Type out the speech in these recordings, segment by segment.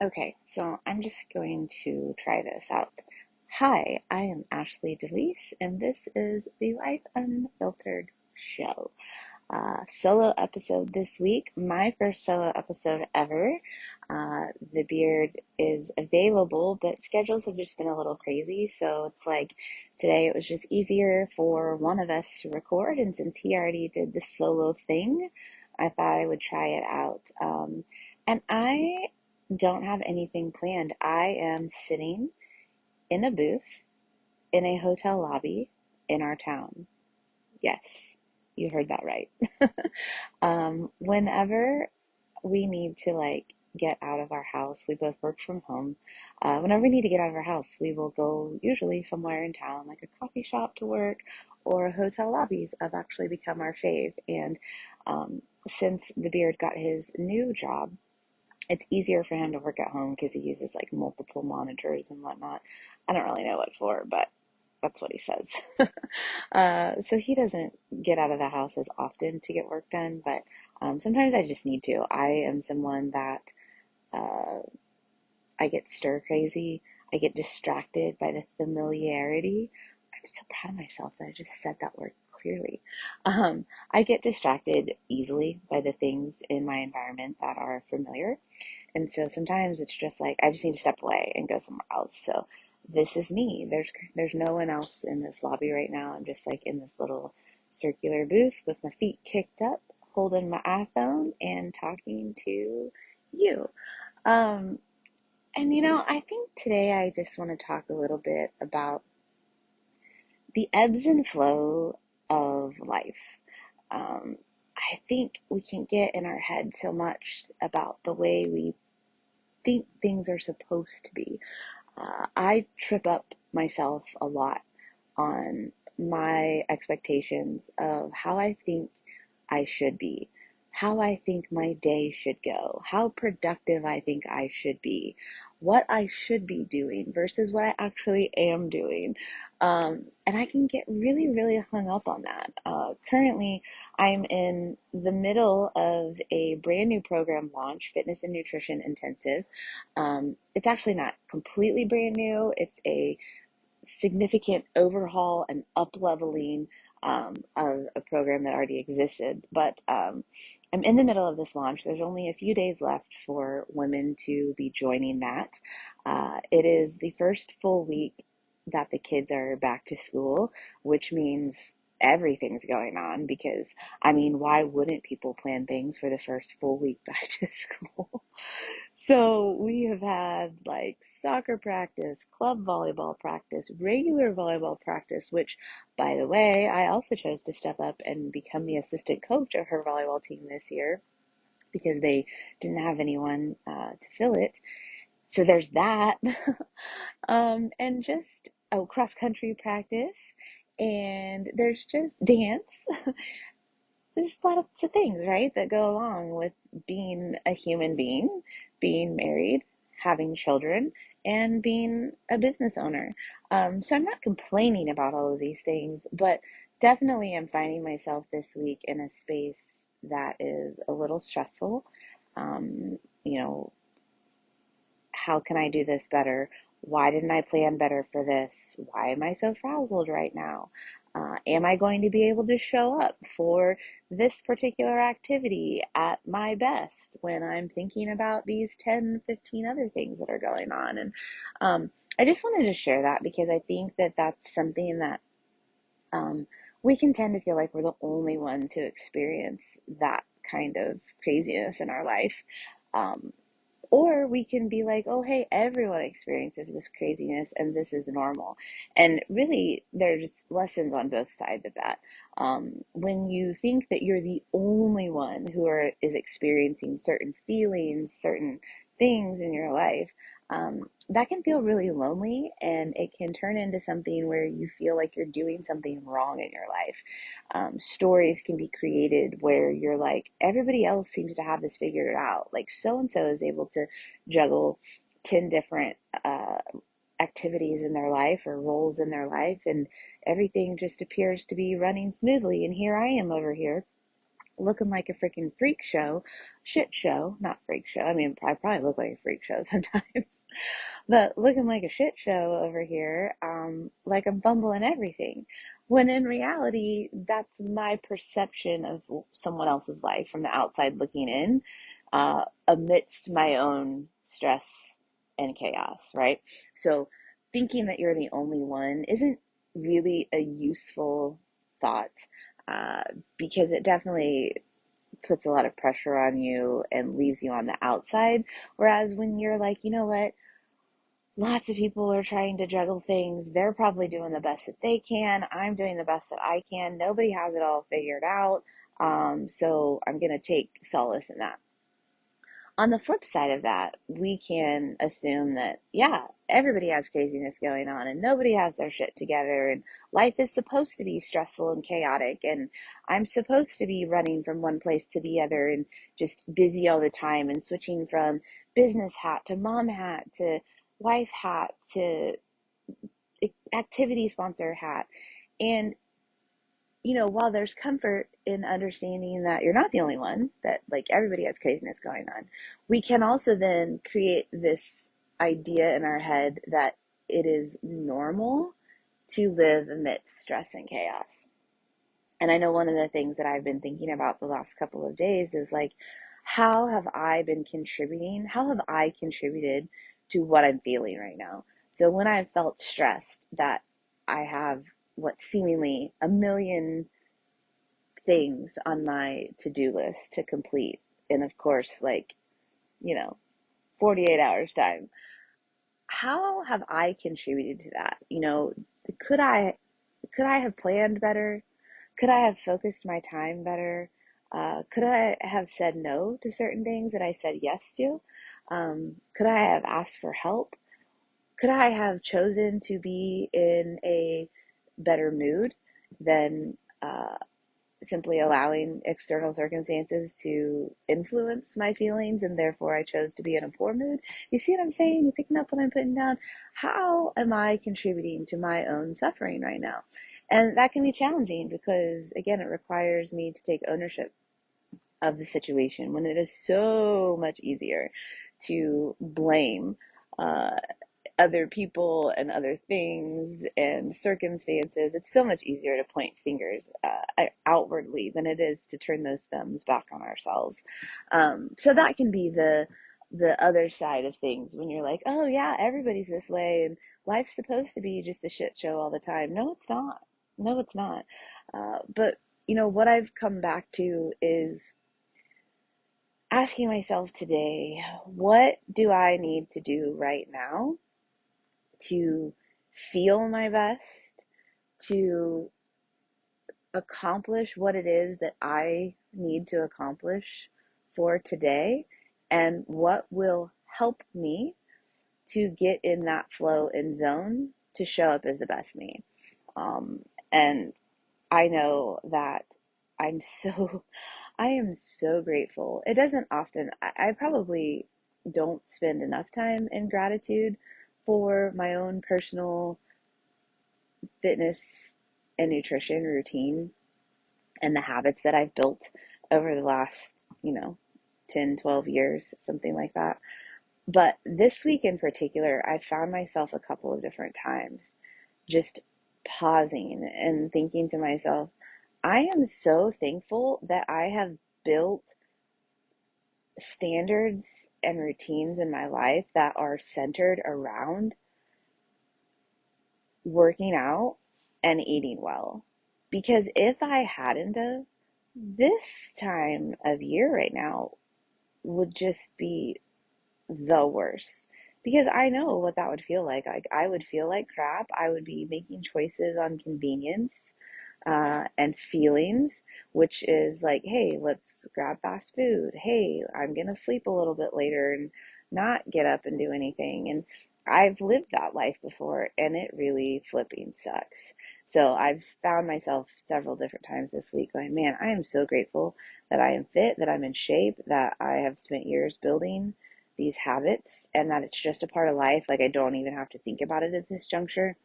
Okay, so I'm just going to try this out. Hi, I am Ashley DeLeese, and this is the Life Unfiltered Show. Solo episode this week, my first solo episode ever. The beard is available, but schedules have just been a little crazy, so it's like today it was just easier for one of us to record, and since he already did the solo thing, I thought I would try it out. And I don't have anything planned. I am sitting in a booth in a hotel lobby in our town. Yes, you heard that right. Whenever we need to get out of our house, we both work from home. Whenever we need to get out of our house, we will go usually somewhere in town, like a coffee shop to work, or hotel lobbies have actually become our fave. And since the beard got his new job, it's easier for him to work at home because he uses like multiple monitors and whatnot. I don't really know what for, but that's what he says. So he doesn't get out of the house as often to get work done, but sometimes I just need to. I am someone that uh, I get stir crazy. I get distracted by the familiarity. I'm so proud of myself that I just said that word clearly. I get distracted easily by the things in my environment that are familiar. And so sometimes it's just like I just need to step away and go somewhere else. So this is me. There's no one else in this lobby right now. I'm just like in this little circular booth with my feet kicked up, holding my iPhone and talking to you. Um, I think today I just want to talk a little bit about the ebbs and flow of life. Um, I think we can get in our head so much about the way we think things are supposed to be. I trip up myself a lot on my expectations of how I think I should be, how I think my day should go, how productive I think I should be, what I should be doing versus what I actually am doing. And I can get really, really hung up on that. Currently, I'm in the middle of a brand new program launch, Fitness and Nutrition Intensive. It's actually not completely brand new. It's a significant overhaul and up leveling of a program that already existed. But I'm in the middle of this launch. There's only a few days left for women to be joining that. It is the first full week that the kids are back to school, which means everything's going on because I mean, why wouldn't people plan things for the first full week back to school? So we have had like soccer practice, club volleyball practice, regular volleyball practice, which, by the way, I also chose to step up and become the assistant coach of her volleyball team this year because they didn't have anyone to fill it. So there's that. And just, oh, cross country practice. And there's just dance. There's just lots of things, right, that go along with being a human being, being married, having children, and being a business owner. So I'm not complaining about all of these things, but definitely I'm finding myself this week in a space that is a little stressful. You know, how can I do this better? Why didn't I plan better for this? Why am I so frazzled right now? Am I going to be able to show up for this particular activity at my best when I'm thinking about these 10, 15 other things that are going on? And I just wanted to share that because I think that that's something that um, we can tend to feel like we're the only ones who experience that kind of craziness in our life. Um, or we can be like, oh, hey, everyone experiences this craziness and this is normal. And really, there's lessons on both sides of that. When you think that you're the only one is experiencing certain feelings, certain things in your life, that can feel really lonely and it can turn into something where you feel like you're doing something wrong in your life. Stories can be created where you're like, everybody else seems to have this figured out. Like, so and so is able to juggle 10 different activities in their life or roles in their life, and everything just appears to be running smoothly. And here I am over here looking like a freaking freak show, shit show, not freak show. I mean, I probably look like a freak show sometimes, but looking like a shit show over here, like I'm bumbling everything. When in reality, that's my perception of someone else's life from the outside looking in, amidst my own stress and chaos, right? So thinking that you're the only one isn't really a useful thought, uh, because it definitely puts a lot of pressure on you and leaves you on the outside. Whereas when you're like, you know what, lots of people are trying to juggle things. They're probably doing the best that they can. I'm doing the best that I can. Nobody has it all figured out. So I'm going to take solace in that. On the flip side of that, we can assume that, yeah, everybody has craziness going on and nobody has their shit together, and life is supposed to be stressful and chaotic, and I'm supposed to be running from one place to the other and just busy all the time and switching from business hat to mom hat to wife hat to activity sponsor hat. And while there's comfort in understanding that you're not the only one, that like everybody has craziness going on, we can also then create this idea in our head that it is normal to live amidst stress and chaos. And I know one of the things that I've been thinking about the last couple of days is like, how have I been contributing? How have I contributed to what I'm feeling right now? So when I felt stressed that I have what seemingly a million things on my to-do list to complete in, of course, like, you know 48 hours time, how have I contributed to that? Could I have planned better? Could I have focused my time better? Could I have said no to certain things that I said yes to? Could I have asked for help? Could I have chosen to be in a better mood than simply allowing external circumstances to influence my feelings, and therefore I chose to be in a poor mood? You see what I'm saying? You picking up what I'm putting down? How am I contributing to my own suffering right now? And that can be challenging because, again, it requires me to take ownership of the situation when it is so much easier to blame uh, other people and other things and circumstances. It's so much easier to point fingers outwardly than it is to turn those thumbs back on ourselves. So that can be the other side of things when you're like, oh yeah, everybody's this way and life's supposed to be just a shit show all the time. No, it's not. No, it's not. But what I've come back to is asking myself today, what do I need to do right now to feel my best, to accomplish what it is that I need to accomplish for today, and what will help me to get in that flow and zone to show up as the best me. And I know that I'm so, I am so grateful. It doesn't often, I probably don't spend enough time in gratitude for my own personal fitness and nutrition routine and the habits that I've built over the last, 10, 12 years, something like that. But this week in particular, I found myself a couple of different times just pausing and thinking to myself, I am so thankful that I have built standards and routines in my life that are centered around working out and eating well. Because if I hadn't of, this time of year right now would just be the worst. Because I know what that would feel like. I would feel like crap. I would be making choices on convenience and feelings, which is like, hey, let's grab fast food. Hey, I'm going to sleep a little bit later and not get up and do anything. And I've lived that life before and it really flipping sucks. So I've found myself several different times this week going, man, I am so grateful that I am fit, that I'm in shape, that I have spent years building these habits, and that it's just a part of life. Like I don't even have to think about it at this juncture.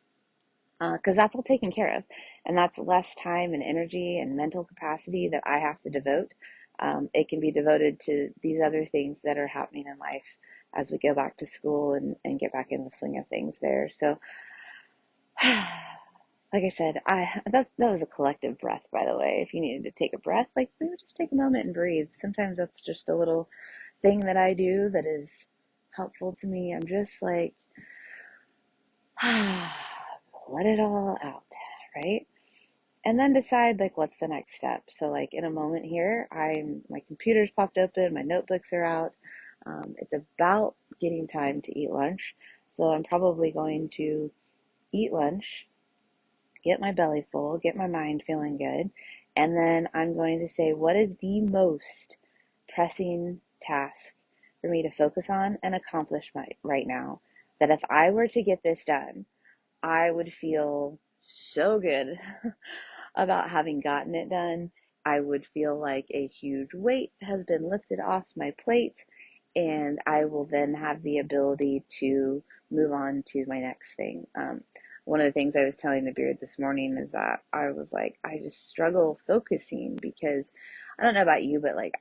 because that's all taken care of. And that's less time and energy and mental capacity that I have to devote. It can be devoted to these other things that are happening in life as we go back to school and get back in the swing of things there. So, like I said, that was a collective breath, by the way. If you needed to take a breath, like maybe just take a moment and breathe. Sometimes that's just a little thing that I do that is helpful to me. I'm just like, let it all out, right? And then decide like what's the next step. So like in a moment here, my computer's popped open, my notebooks are out. It's about getting time to eat lunch. So I'm probably going to eat lunch, get my belly full, get my mind feeling good, and then I'm going to say, what is the most pressing task for me to focus on and accomplish right now? That if I were to get this done, I would feel so good about having gotten it done. I would feel like a huge weight has been lifted off my plate, and I will then have the ability to move on to my next thing. One of the things I was telling the beard this morning is that I was like, I just struggle focusing because I don't know about you, but like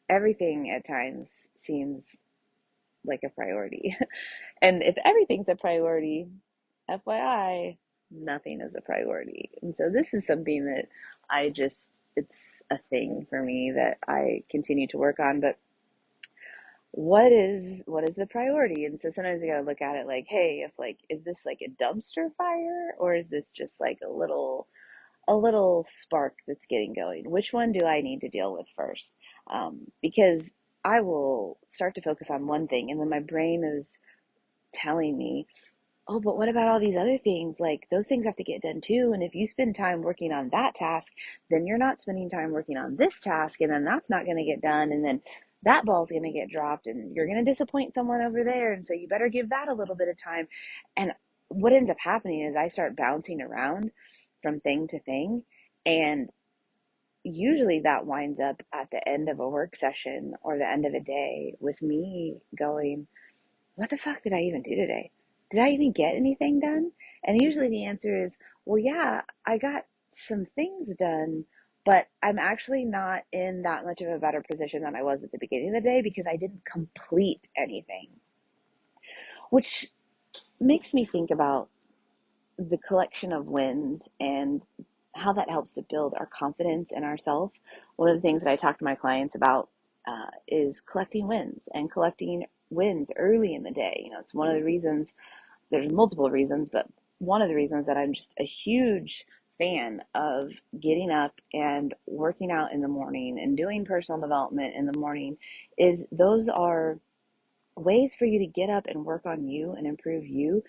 everything at times seems like a priority. And if everything's a priority, FYI, nothing is a priority. And so this is something that it's a thing for me that I continue to work on. But what is the priority? And so sometimes you gotta look at it like, hey, if like, is this like a dumpster fire, or is this just like a little spark that's getting going? Which one do I need to deal with first? Because I will start to focus on one thing, and then my brain is telling me, oh, but what about all these other things? Like, those things have to get done too. And if you spend time working on that task, then you're not spending time working on this task. And then that's not going to get done. And then that ball's going to get dropped and you're going to disappoint someone over there. And so you better give that a little bit of time. And what ends up happening is I start bouncing around from thing to thing. And usually that winds up at the end of a work session or the end of a day with me going, what the fuck did I even do today? Did I even get anything done? And usually the answer is, well, yeah, I got some things done, but I'm actually not in that much of a better position than I was at the beginning of the day because I didn't complete anything, which makes me think about the collection of wins and how that helps to build our confidence in ourselves. One of the things that I talk to my clients about is collecting wins and collecting wins early in the day. It's one of the reasons, there's multiple reasons, but one of the reasons that I'm just a huge fan of getting up and working out in the morning and doing personal development in the morning is those are ways for you to get up and work on you and improve you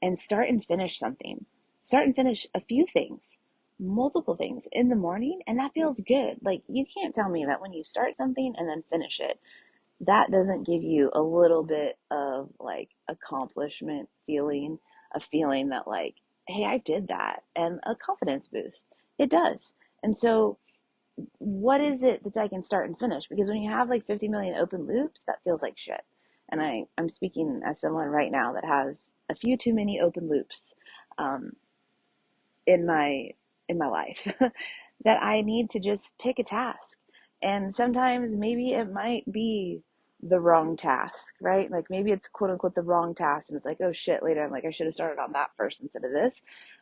and start and finish something. Start and finish a few things, multiple things in the morning, and that feels good. Like, you can't tell me that when you start something and then finish it, that doesn't give you a little bit of like accomplishment feeling, a feeling that like, hey, I did that, and a confidence boost. It does. And so what is it that I can start and finish? Because when you have like 50 million open loops, that feels like shit. And I'm speaking as someone right now that has a few too many open loops um, in my life that I need to just pick a task. And sometimes maybe it might be the wrong task, right? Like maybe it's quote unquote the wrong task and it's like, oh shit, later I'm like, I should have started on that first instead of this.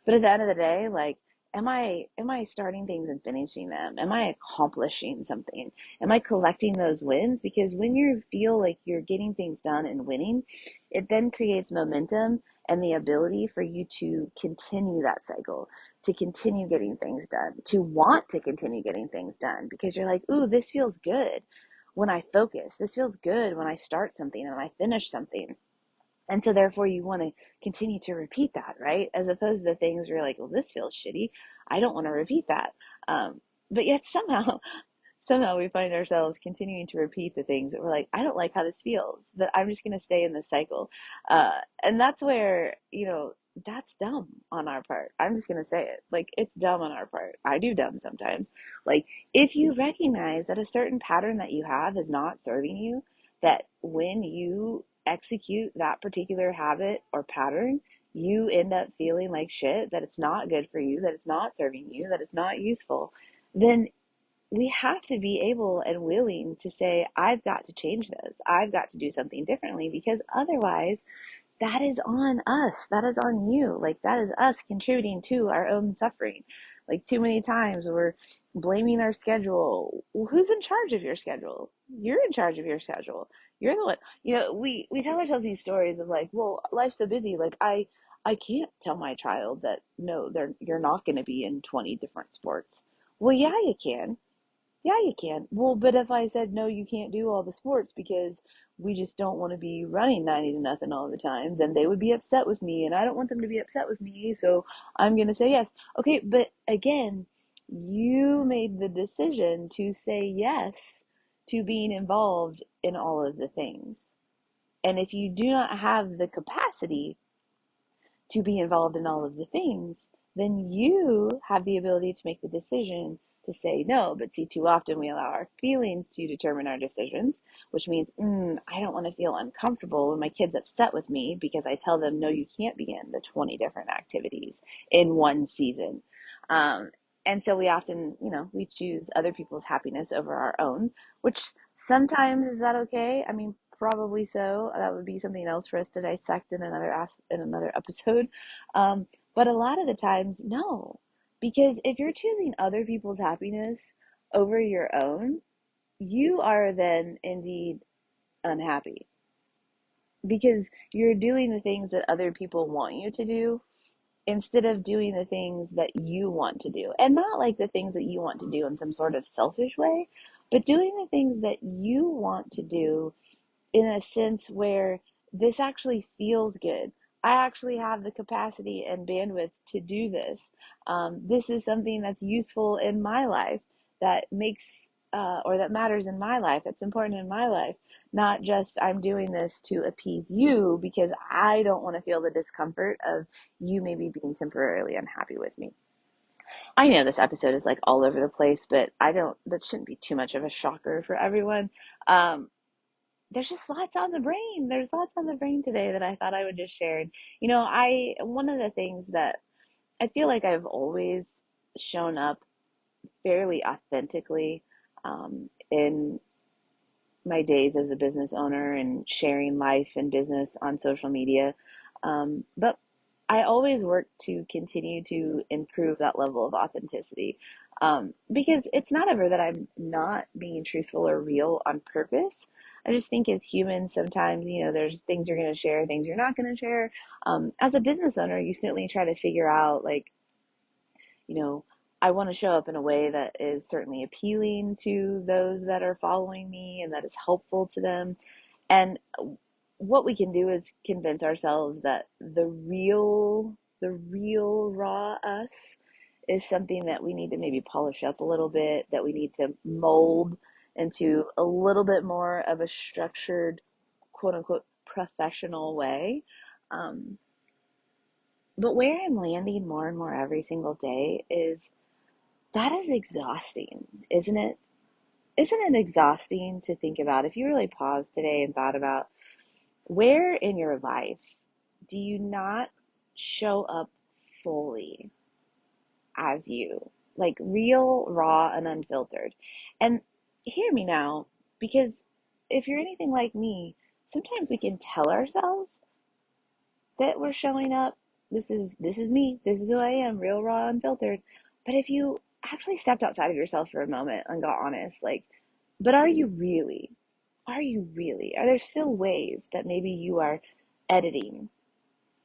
But at the end of the day, like, am I starting things and finishing them? Am I accomplishing something? Am I collecting those wins? Because when you feel like you're getting things done and winning, it then creates momentum and the ability for you to continue that cycle, to continue getting things done, to want to continue getting things done because you're like, ooh, this feels good when I focus. This feels good when I start something and I finish something. And so therefore you want to continue to repeat that, right? As opposed to the things where you're like, well, this feels shitty. I don't want to repeat that. But yet somehow we find ourselves continuing to repeat the things that we're like, I don't like how this feels, but I'm just going to stay in this cycle. And that's where, that's dumb on our part. I'm just going to say it. Like, it's dumb on our part. I do dumb sometimes. Like, if you recognize that a certain pattern that you have is not serving you, that when you execute that particular habit or pattern, you end up feeling like shit, that it's not good for you, that it's not serving you, that it's not useful, then we have to be able and willing to say, I've got to change this. I've got to do something differently, because otherwise, that is on us. That is on you. Like, that is us contributing to our own suffering. Like, too many times we're blaming our schedule. Well, who's in charge of your schedule? You're in charge of your schedule. You're the one. We tell ourselves these stories of like, well, life's so busy. Like, I can't tell my child that no, you're not going to be in 20 different sports. Well, yeah, you can. Yeah, you can. Well, but if I said, no, you can't do all the sports because we just don't want to be running 90 to nothing all the time, then they would be upset with me, and I don't want them to be upset with me, so I'm going to say yes. Okay, but again, you made the decision to say yes to being involved in all of the things. And if you do not have the capacity to be involved in all of the things, then you have the ability to make the decision to say no. But see, too often we allow our feelings to determine our decisions, which means, I don't want to feel uncomfortable when my kid's upset with me because I tell them, no, you can't be in the 20 different activities in one season. Um, and so we often, we choose other people's happiness over our own, which sometimes is that okay? I mean, probably so. That would be something else for us to dissect in another episode. But a lot of the times, no, because if you're choosing other people's happiness over your own, you are then indeed unhappy, because you're doing the things that other people want you to do instead of doing the things that you want to do. And not like the things that you want to do in some sort of selfish way, but doing the things that you want to do in a sense where this actually feels good. I actually have the capacity and bandwidth to do this. This is something that's useful in my life, that makes or that matters in my life, that's important in my life. Not just I'm doing this to appease you because I don't want to feel the discomfort of you maybe being temporarily unhappy with me. I know this episode is like all over the place, but that shouldn't be too much of a shocker for everyone. Um, there's just lots on the brain. There's lots on the brain today that I thought I would just share. And, one of the things that I feel like I've always shown up fairly authentically in my days as a business owner and sharing life and business on social media. But I always work to continue to improve that level of authenticity, because it's not ever that I'm not being truthful or real on purpose. I just think as humans, sometimes, there's things you're going to share, things you're not going to share. As a business owner, you certainly try to figure out, like, you know, I want to show up in a way that is certainly appealing to those that are following me and that is helpful to them. And what we can do is convince ourselves that the real raw us is something that we need to maybe polish up a little bit, that we need to mold into a little bit more of a structured, quote unquote, professional way. Um, but where I'm landing more and more every single day is that is exhausting, isn't it? Isn't it exhausting to think about, if you really paused today and thought about where in your life do you not show up fully as you, like real, raw, and unfiltered? And hear me now, because if you're anything like me, sometimes we can tell ourselves that we're showing up. This is me. This is who I am, real, raw, unfiltered. But if you actually stepped outside of yourself for a moment and got honest, like, but are you really? Are you really? Are there still ways that maybe you are editing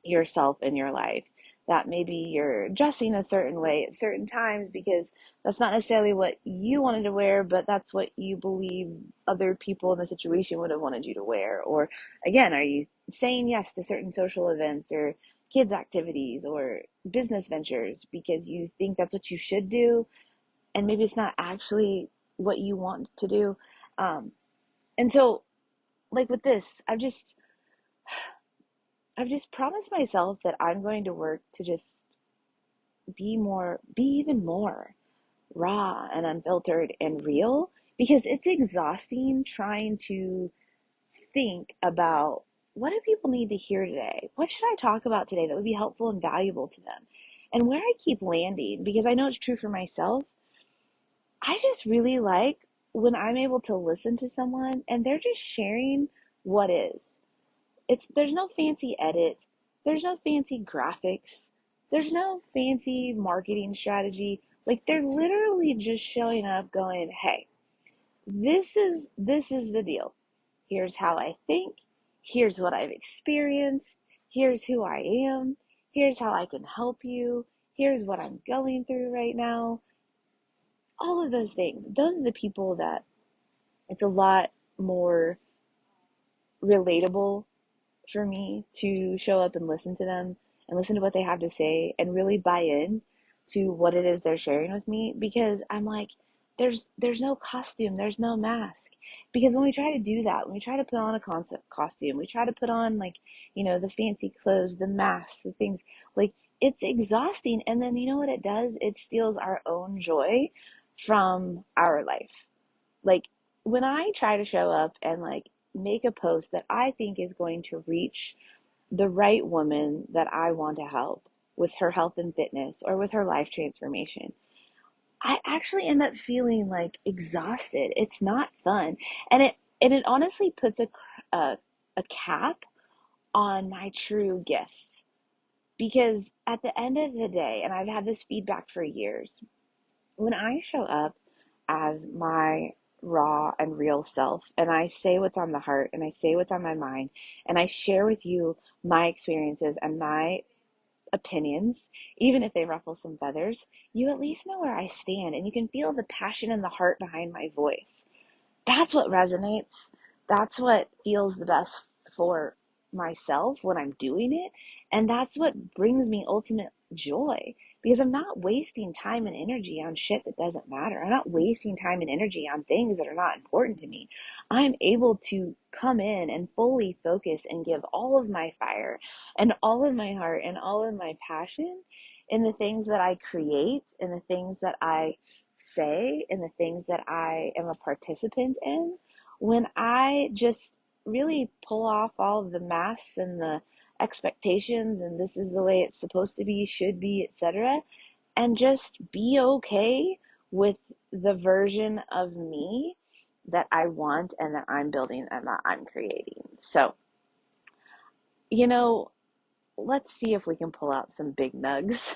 yourself in your life? That maybe you're dressing a certain way at certain times because that's not necessarily what you wanted to wear, but that's what you believe other people in the situation would have wanted you to wear. Or again, are you saying yes to certain social events or kids' activities or business ventures because you think that's what you should do, and maybe it's not actually what you want to do? Um, and so, like with this, I've just promised myself that I'm going to work to just be even more raw and unfiltered and real, because it's exhausting trying to think about what do people need to hear today? What should I talk about today that would be helpful and valuable to them? And where I keep landing, because I know it's true for myself, I just really like when I'm able to listen to someone and they're just sharing what is. There's no fancy edit, there's no fancy graphics, there's no fancy marketing strategy. Like they're literally just showing up going, "Hey, this is the deal. Here's how I think, here's what I've experienced, here's who I am, here's how I can help you, here's what I'm going through right now." All of those things. Those are the people that it's a lot more relatable for me to show up and listen to them and listen to what they have to say and really buy in to what it is they're sharing with me, because I'm like, there's no costume, there's no mask. Because when we try to do that, when we try to put on a concept costume, we try to put on, like, the fancy clothes, the masks, the things, like, it's exhausting. And then you know what it does? It steals our own joy from our life. Like, when I try to show up and like make a post that I think is going to reach the right woman that I want to help with her health and fitness or with her life transformation, I actually end up feeling like exhausted. It's not fun. And it honestly puts a, a cap on my true gifts, because at the end of the day, and I've had this feedback for years, when I show up as my raw and real self and I say what's on the heart and I say what's on my mind and I share with you my experiences and my opinions, even if they ruffle some feathers, you at least know where I stand and you can feel the passion and the heart behind my voice. That's what resonates. That's what feels the best for myself when I'm doing it. And that's what brings me ultimate joy, because I'm not wasting time and energy on shit that doesn't matter. I'm not wasting time and energy on things that are not important to me. I'm able to come in and fully focus and give all of my fire and all of my heart and all of my passion in the things that I create, in the things that I say, and the things that I am a participant in, when I just really pull off all of the masks and the expectations and this is the way it's supposed to be, should be, etc., and just be okay with the version of me that I want and that I'm building and that I'm creating. So, you know, let's see if we can pull out some big nugs.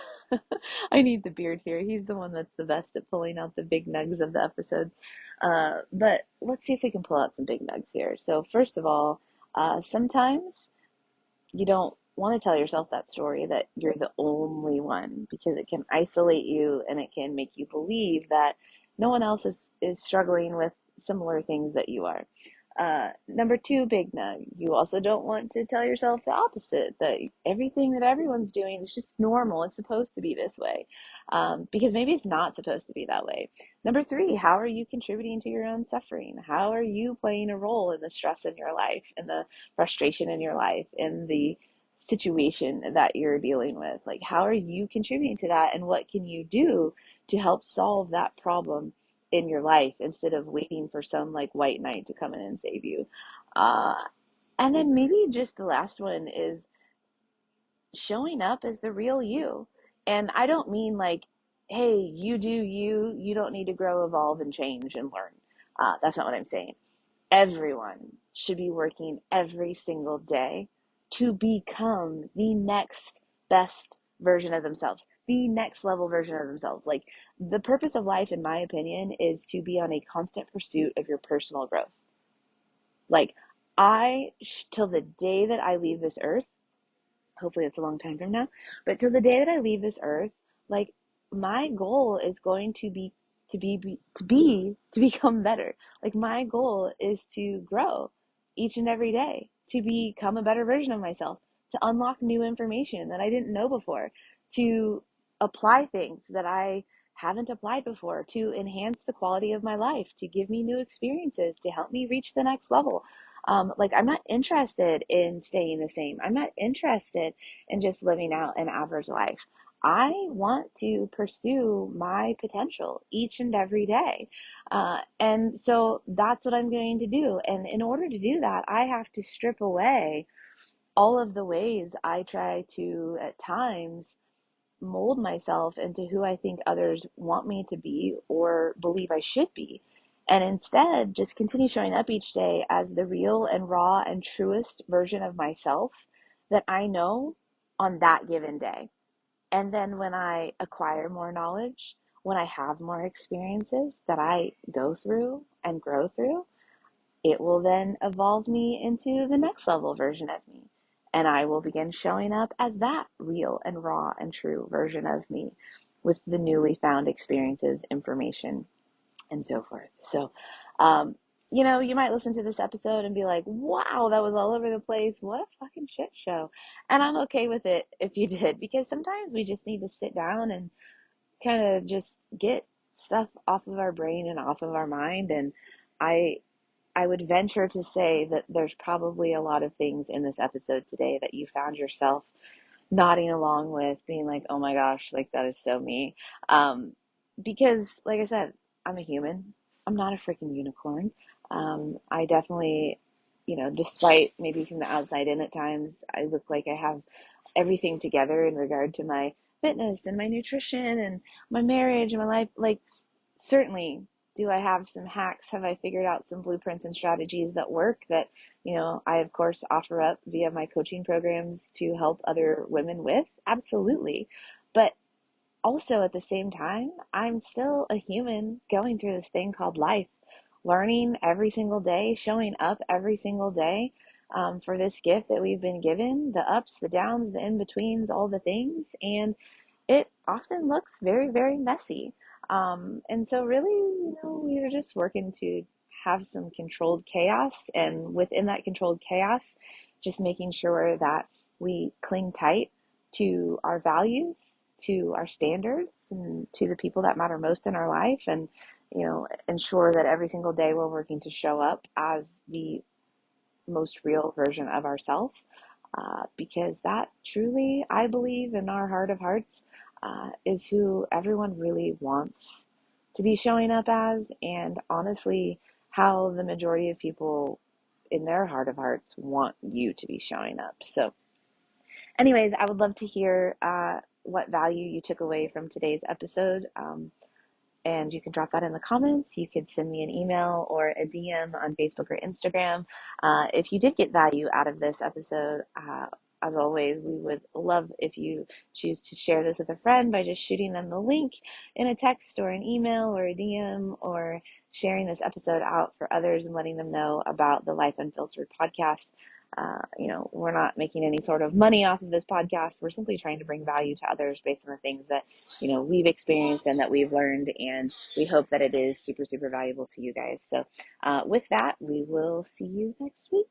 I need the beard here. He's the one that's the best at pulling out the big nugs of the episode. But let's see if we can pull out some big nugs here. So, first of all, sometimes you don't want to tell yourself that story that you're the only one, because it can isolate you and it can make you believe that no one else is struggling with similar things that you are. Number two, big nug. You also don't want to tell yourself the opposite, that everything that everyone's doing is just normal. It's supposed to be this way. Because maybe it's not supposed to be that way. Number three, how are you contributing to your own suffering? How are you playing a role in the stress in your life, in the frustration in your life, in the situation that you're dealing with? Like, how are you contributing to that? And what can you do to help solve that problem in your life instead of waiting for some like white knight to come in and save you? Uh, and then maybe just the last one is showing up as the real you. And I don't mean like, hey, you do you, you don't need to grow, evolve, and change and learn. That's not what I'm saying. Everyone should be working every single day to become the next best version of themselves, the next level version of themselves. Like, the purpose of life, in my opinion, is to be on a constant pursuit of your personal growth. Like, till the day that I leave this earth, hopefully it's a long time from now, but till the day that I leave this earth, like, my goal is going to become better. Like, my goal is to grow each and every day, to become a better version of myself, to unlock new information that I didn't know before, to apply things that I haven't applied before, to enhance the quality of my life, to give me new experiences, to help me reach the next level. Like, I'm not interested in staying the same. I'm not interested in just living out an average life. I want to pursue my potential each and every day. And so that's what I'm going to do. And in order to do that, I have to strip away all of the ways I try to, at times, mold myself into who I think others want me to be or believe I should be. And instead, just continue showing up each day as the real and raw and truest version of myself that I know on that given day. And then when I acquire more knowledge, when I have more experiences that I go through and grow through, it will then evolve me into the next level version of me. And I will begin showing up as that real and raw and true version of me with the newly found experiences, information, and so forth. So, um, you might listen to this episode and be like, wow, that was all over the place. What a fucking shit show. And I'm okay with it if you did, because sometimes we just need to sit down and kind of just get stuff off of our brain and off of our mind. And I I would venture to say that there's probably a lot of things in this episode today that you found yourself nodding along with, being like, oh my gosh, like that is so me. Um, because, like I said, I'm a human. I'm not a freaking unicorn. I definitely, despite maybe from the outside in at times, I look like I have everything together in regard to my fitness and my nutrition and my marriage and my life. Like, certainly, do I have some hacks? Have I figured out some blueprints and strategies that work that, I of course offer up via my coaching programs to help other women with? Absolutely. But also at the same time, I'm still a human going through this thing called life, learning every single day, showing up every single day, for this gift that we've been given, the ups, the downs, the in-betweens, all the things. And it often looks very, very messy. And so really, we are just working to have some controlled chaos. And within that controlled chaos, just making sure that we cling tight to our values, to our standards, and to the people that matter most in our life. And, ensure that every single day we're working to show up as the most real version of ourselves, because that truly, I believe, in our heart of hearts, is who everyone really wants to be showing up as, and honestly, how the majority of people in their heart of hearts want you to be showing up. So, anyways, I would love to hear what value you took away from today's episode. And you can drop that in the comments. You could send me an email or a DM on Facebook or Instagram. If you did get value out of this episode, as always, we would love if you choose to share this with a friend by just shooting them the link in a text or an email or a DM, or sharing this episode out for others and letting them know about the Life Unfiltered podcast. We're not making any sort of money off of this podcast. We're simply trying to bring value to others based on the things that, we've experienced and that we've learned. And we hope that it is super, super valuable to you guys. So with that, we will see you next week.